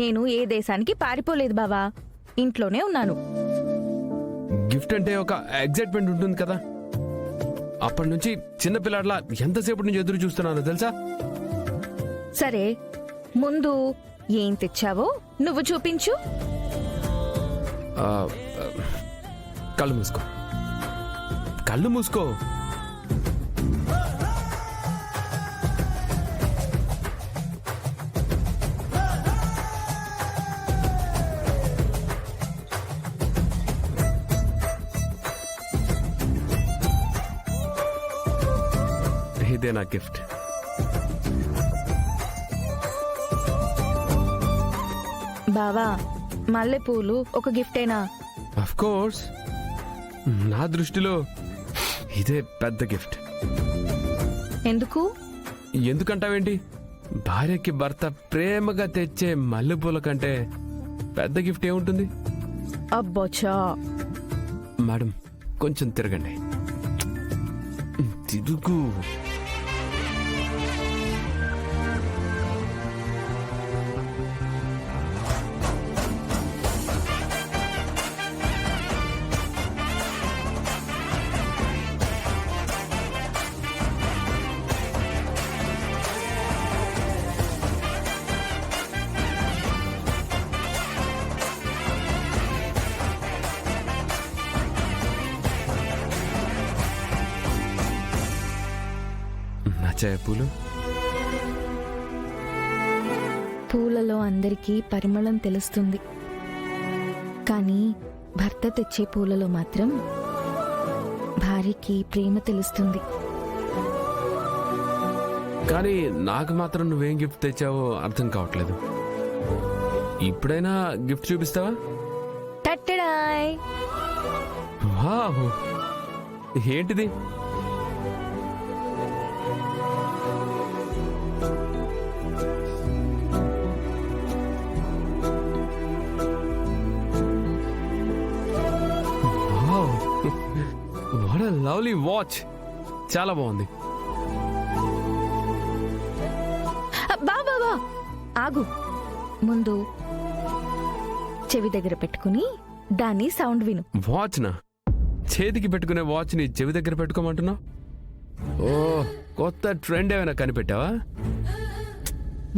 నేను ఏ దేశానికి పారిపోలేదు బావా, ఇంట్లోనే ఉన్నాను. గిఫ్ట్ అంటే ఒక ఎగ్జైట్మెంట్ ఉంటుంది కదా, అప్పటి నుంచి చిన్నపిల్లాడ్లా ఎంతసేపటి నుంచి ఎదురు చూస్తున్నానో తెలుసా. సరే, ముందు ఏం తెచ్చావో నువ్వు చూపించు. ఆ, కళ్ళు మూసుకో, కళ్ళు మూసుకో. ఇదే నా గిఫ్ట్. బావా, మల్లెపూలు ఒక గిఫ్టేనా? అఫ్ కోర్స్, నా దృష్టిలో ఇదే పెద్ద గిఫ్ట్. ఎందుకు? ఎందుకంటావేంటి? భార్యకి భర్త ప్రేమగా తెచ్చే మల్లెపూల కంటే పెద్ద గిఫ్ట్ ఏముంటుంది? అబ్బోచా. మేడం, కొంచెం తిరగండి. తిరుగు. నచ్చాయా పూలు? పూలలో అందరికీ పరిమళం తెలుస్తుంది, కానీ భర్త తెచ్చే పూలలో మాత్రం భార్యకి ప్రేమ తెలుస్తుంది. కానీ నాకు మాత్రం నువ్వేం గిఫ్ట్ తెచ్చావో అర్థం కావట్లేదు. ఇప్పుడైనా గిఫ్ట్ చూపిస్తావా? టట్టడాయ్. వావ్, ఏంటిది? What a lovely watch. చాలా బాగుంది. బాబా, ఆగు. ముందు చెవి దగ్గర పెట్టుకుని దాన్ని సౌండ్ విను. వాచ్ నా? చేతికి పెట్టుకునే వాచ్ ని చెవి దగ్గర పెట్టుకోమంటున్నావు? ఓ, కొత్త ట్రెండ్ ఏమైనా కనిపెట్టావా?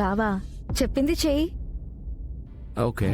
బావా, చెప్పింది చెయ్యి. ఓకే.